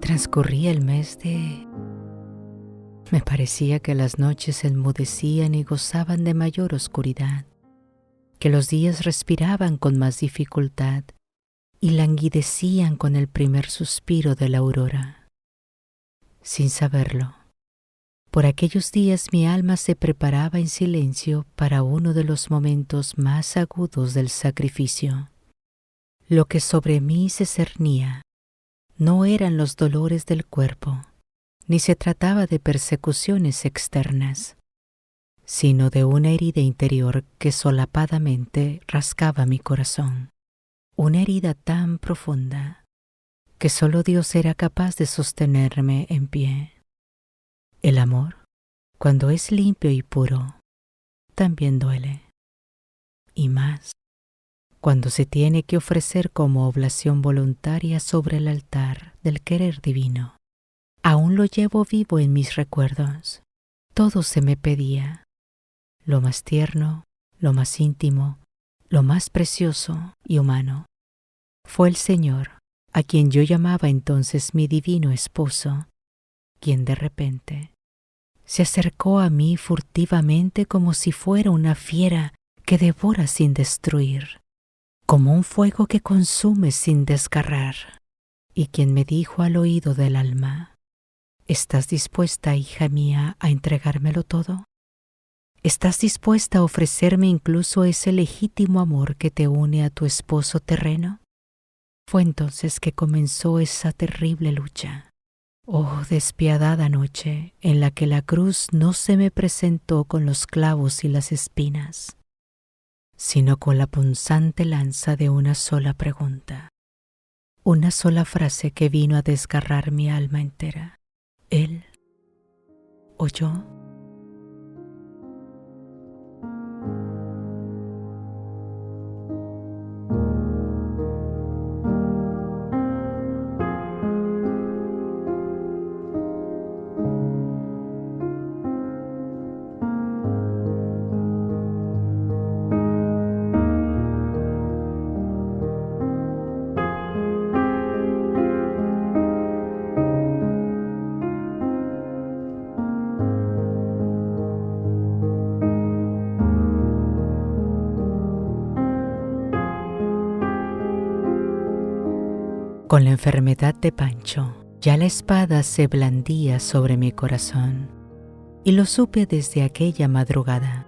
Transcurría el mes de... Me parecía que las noches enmudecían y gozaban de mayor oscuridad, que los días respiraban con más dificultad y languidecían con el primer suspiro de la aurora. Sin saberlo, por aquellos días mi alma se preparaba en silencio para uno de los momentos más agudos del sacrificio. Lo que sobre mí se cernía no eran los dolores del cuerpo, ni se trataba de persecuciones externas, sino de una herida interior que solapadamente rascaba mi corazón. Una herida tan profunda que solo Dios era capaz de sostenerme en pie. El amor, cuando es limpio y puro, también duele. Y más, cuando se tiene que ofrecer como oblación voluntaria sobre el altar del querer divino. Aún lo llevo vivo en mis recuerdos. Todo se me pedía, lo más tierno, lo más íntimo, lo más precioso y humano. Fue el Señor, a quien yo llamaba entonces mi divino esposo, quien de repente se acercó a mí furtivamente como si fuera una fiera que devora sin destruir, como un fuego que consume sin desgarrar, y quien me dijo al oído del alma: ¿estás dispuesta, hija mía, a entregármelo todo? ¿Estás dispuesta a ofrecerme incluso ese legítimo amor que te une a tu esposo terreno? Fue entonces que comenzó esa terrible lucha. Oh, despiadada noche en la que la cruz no se me presentó con los clavos y las espinas, sino con la punzante lanza de una sola pregunta, una sola frase que vino a desgarrar mi alma entera. ¿Él o yo? Con la enfermedad de Pancho, ya la espada se blandía sobre mi corazón, y lo supe desde aquella madrugada,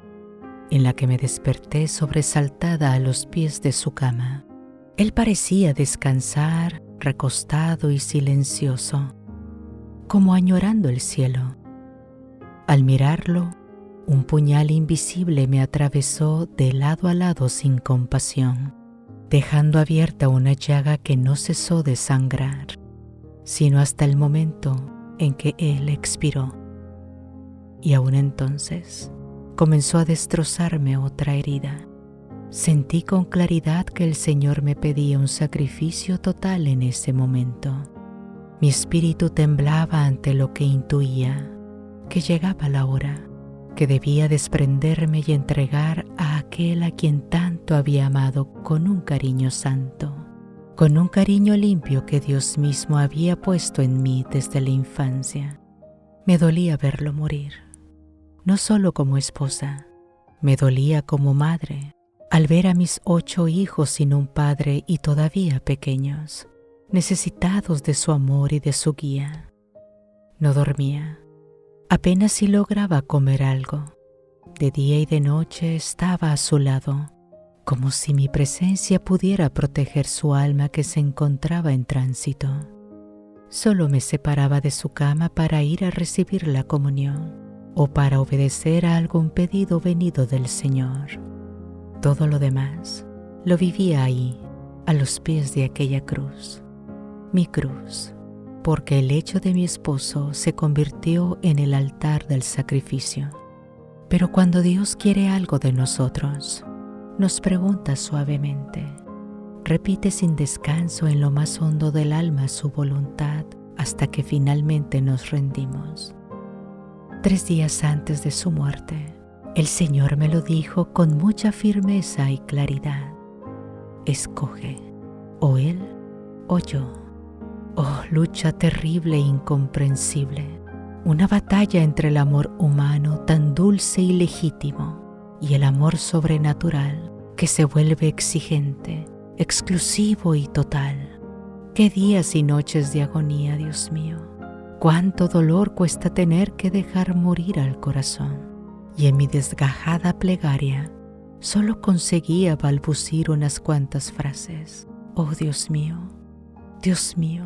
en la que me desperté sobresaltada a los pies de su cama. Él parecía descansar, recostado y silencioso, como añorando el cielo. Al mirarlo, un puñal invisible me atravesó de lado a lado sin compasión, dejando abierta una llaga que no cesó de sangrar, sino hasta el momento en que él expiró. Y aún entonces comenzó a destrozarme otra herida. Sentí con claridad que el Señor me pedía un sacrificio total en ese momento. Mi espíritu temblaba ante lo que intuía, que llegaba la hora, que debía desprenderme y entregar a aquel a quien tanto había amado con un cariño santo, con un cariño limpio que Dios mismo había puesto en mí desde la infancia. Me dolía verlo morir, no solo como esposa, me dolía como madre, al ver a mis 8 hijos sin un padre y todavía pequeños, necesitados de su amor y de su guía. No dormía. Apenas si lograba comer algo. De día y de noche estaba a su lado, como si mi presencia pudiera proteger su alma que se encontraba en tránsito. Solo me separaba de su cama para ir a recibir la comunión o para obedecer a algún pedido venido del Señor. Todo lo demás lo vivía ahí, a los pies de aquella cruz. Mi cruz, porque el lecho de mi esposo se convirtió en el altar del sacrificio. Pero cuando Dios quiere algo de nosotros, nos pregunta suavemente, repite sin descanso en lo más hondo del alma su voluntad hasta que finalmente nos rendimos. 3 días antes de su muerte, el Señor me lo dijo con mucha firmeza y claridad: escoge, o Él o yo. Oh, lucha terrible e incomprensible. Una batalla entre el amor humano tan dulce y legítimo y el amor sobrenatural que se vuelve exigente, exclusivo y total. ¡Qué días y noches de agonía, Dios mío! ¡Cuánto dolor cuesta tener que dejar morir al corazón! Y en mi desgajada plegaria solo conseguía balbucir unas cuantas frases. ¡Oh, Dios mío! Dios mío,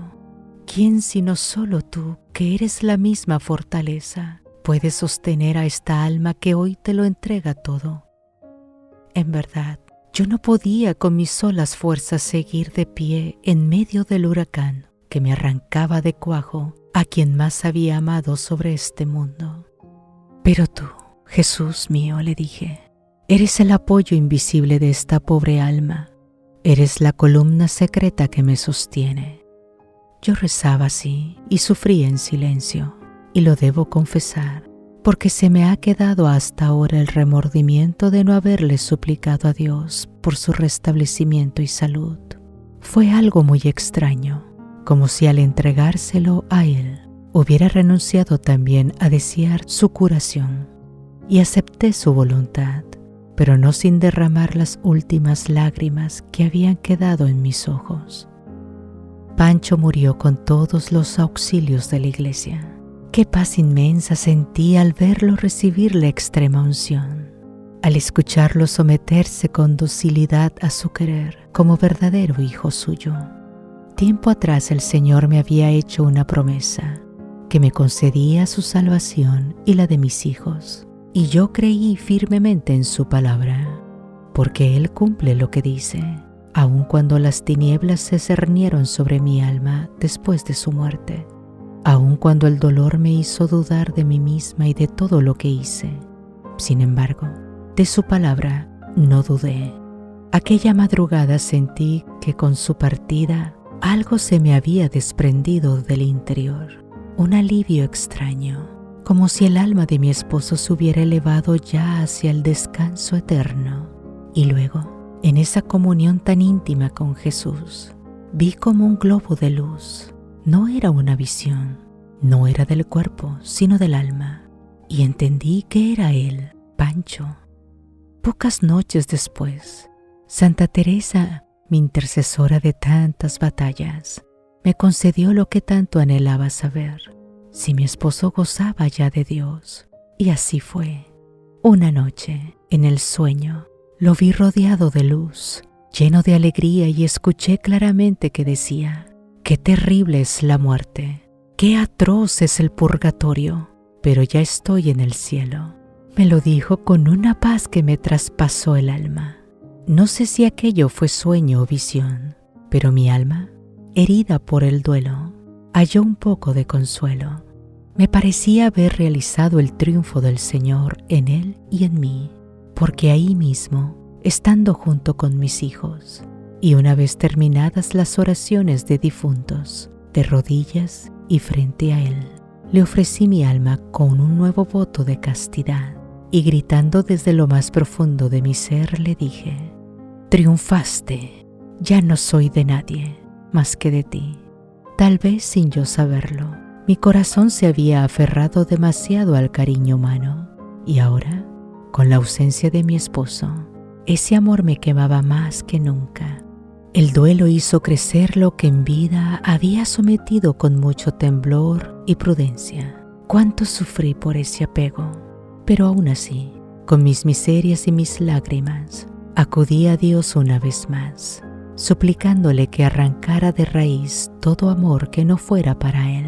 ¿quién sino solo tú, que eres la misma fortaleza, puede sostener a esta alma que hoy te lo entrega todo? En verdad, yo no podía con mis solas fuerzas seguir de pie en medio del huracán que me arrancaba de cuajo a quien más había amado sobre este mundo. Pero tú, Jesús mío, le dije, eres el apoyo invisible de esta pobre alma. Eres la columna secreta que me sostiene. Yo rezaba así y sufría en silencio, y lo debo confesar, porque se me ha quedado hasta ahora el remordimiento de no haberle suplicado a Dios por su restablecimiento y salud. Fue algo muy extraño, como si al entregárselo a Él hubiera renunciado también a desear su curación, y acepté su voluntad, pero no sin derramar las últimas lágrimas que habían quedado en mis ojos. Pancho murió con todos los auxilios de la iglesia. Qué paz inmensa sentí al verlo recibir la extrema unción, al escucharlo someterse con docilidad a su querer como verdadero hijo suyo. Tiempo atrás el Señor me había hecho una promesa, que me concedía su salvación y la de mis hijos. Y yo creí firmemente en su palabra, porque Él cumple lo que dice, aun cuando las tinieblas se cernieron sobre mi alma después de su muerte, aun cuando el dolor me hizo dudar de mí misma y de todo lo que hice. Sin embargo, de su palabra no dudé. Aquella madrugada sentí que con su partida algo se me había desprendido del interior, un alivio extraño, como si el alma de mi esposo se hubiera elevado ya hacia el descanso eterno. Y luego, en esa comunión tan íntima con Jesús, vi como un globo de luz. No era una visión, no era del cuerpo, sino del alma, y entendí que era Él, Pancho. Pocas noches después, Santa Teresa, mi intercesora de tantas batallas, me concedió lo que tanto anhelaba saber, si mi esposo gozaba ya de Dios. Y así fue. Una noche, en el sueño, lo vi rodeado de luz, lleno de alegría, y escuché claramente que decía: «Qué terrible es la muerte, qué atroz es el purgatorio, pero ya estoy en el cielo». Me lo dijo con una paz que me traspasó el alma. No sé si aquello fue sueño o visión, pero mi alma, herida por el duelo, halló un poco de consuelo. Me parecía haber realizado el triunfo del Señor en Él y en mí, porque ahí mismo, estando junto con mis hijos, y una vez terminadas las oraciones de difuntos, de rodillas y frente a Él, le ofrecí mi alma con un nuevo voto de castidad, y gritando desde lo más profundo de mi ser le dije: «Triunfaste, ya no soy de nadie más que de ti». Tal vez sin yo saberlo, mi corazón se había aferrado demasiado al cariño humano, y ahora, con la ausencia de mi esposo, ese amor me quemaba más que nunca. El duelo hizo crecer lo que en vida había sometido con mucho temblor y prudencia. Cuánto sufrí por ese apego, pero aún así, con mis miserias y mis lágrimas, acudí a Dios una vez más, suplicándole que arrancara de raíz todo amor que no fuera para Él.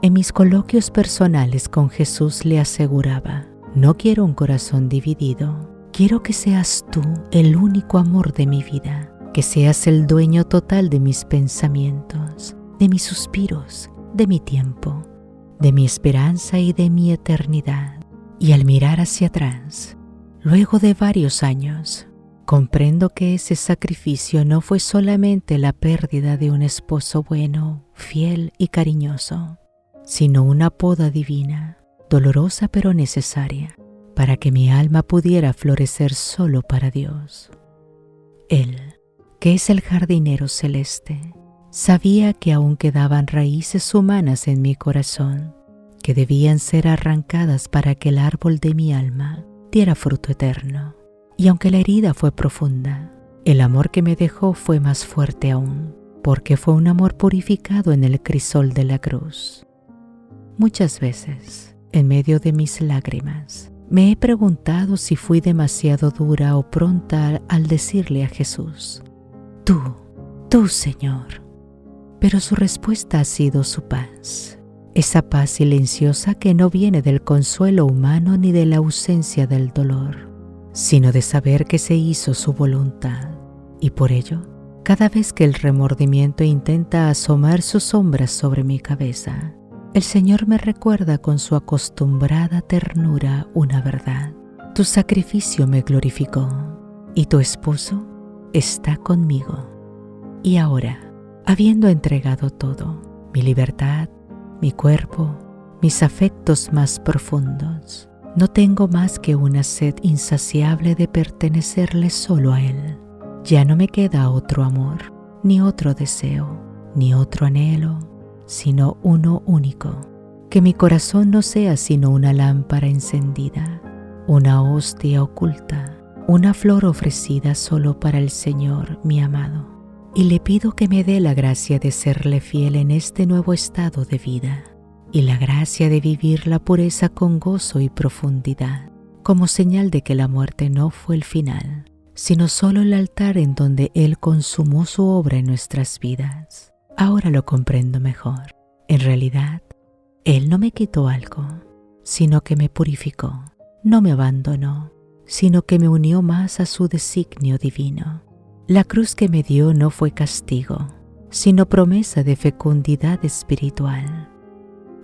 En mis coloquios personales con Jesús le aseguraba: «No quiero un corazón dividido, quiero que seas tú el único amor de mi vida, que seas el dueño total de mis pensamientos, de mis suspiros, de mi tiempo, de mi esperanza y de mi eternidad». Y al mirar hacia atrás, luego de varios años, comprendo que ese sacrificio no fue solamente la pérdida de un esposo bueno, fiel y cariñoso, sino una poda divina, dolorosa pero necesaria, para que mi alma pudiera florecer solo para Dios. Él, que es el jardinero celeste, Sabía que aún quedaban raíces humanas en mi corazón, que debían ser arrancadas para que el árbol de mi alma diera fruto eterno. Y aunque la herida fue profunda, el amor que me dejó fue más fuerte aún, porque fue un amor purificado en el crisol de la cruz. Muchas veces, en medio de mis lágrimas, me he preguntado si fui demasiado dura o pronta al decirle a Jesús, tú, Señor. Pero su respuesta ha sido su paz, esa paz silenciosa que no viene del consuelo humano ni de la ausencia del dolor, sino de saber que se hizo su voluntad. Y por ello, cada vez que el remordimiento intenta asomar sus sombras sobre mi cabeza, el Señor me recuerda con su acostumbrada ternura una verdad. Tu sacrificio me glorificó, y tu esposo está conmigo. Y ahora, habiendo entregado todo, mi libertad, mi cuerpo, mis afectos más profundos, no tengo más que una sed insaciable de pertenecerle solo a Él. Ya no me queda otro amor, ni otro deseo, ni otro anhelo, sino uno único. Que mi corazón no sea sino una lámpara encendida, una hostia oculta, una flor ofrecida solo para el Señor, mi amado. Y le pido que me dé la gracia de serle fiel en este nuevo estado de vida, y la gracia de vivir la pureza con gozo y profundidad, como señal de que la muerte no fue el final, sino solo el altar en donde Él consumó su obra en nuestras vidas. Ahora lo comprendo mejor. En realidad, Él no me quitó algo, sino que me purificó. No me abandonó, sino que me unió más a su designio divino. La cruz que me dio no fue castigo, sino promesa de fecundidad espiritual.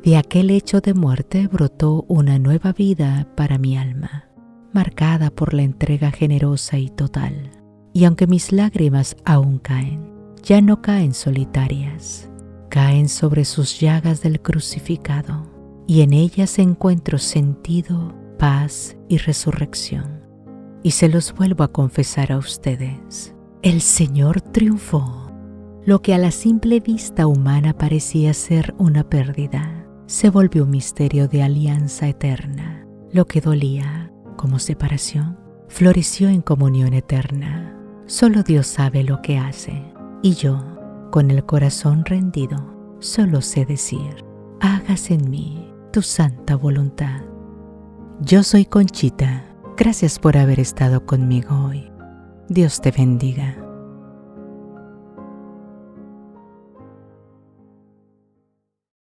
De aquel hecho de muerte brotó una nueva vida para mi alma, marcada por la entrega generosa y total. Y aunque mis lágrimas aún caen, ya no caen solitarias, caen sobre sus llagas del crucificado, y en ellas encuentro sentido, paz y resurrección. Y se los vuelvo a confesar a ustedes. El Señor triunfó. Lo que a la simple vista humana parecía ser una pérdida, se volvió un misterio de alianza eterna. Lo que dolía como separación, floreció en comunión eterna. Solo Dios sabe lo que hace, y yo, con el corazón rendido, solo sé decir, hágase en mí tu santa voluntad. Yo soy Conchita. Gracias por haber estado conmigo hoy. Dios te bendiga.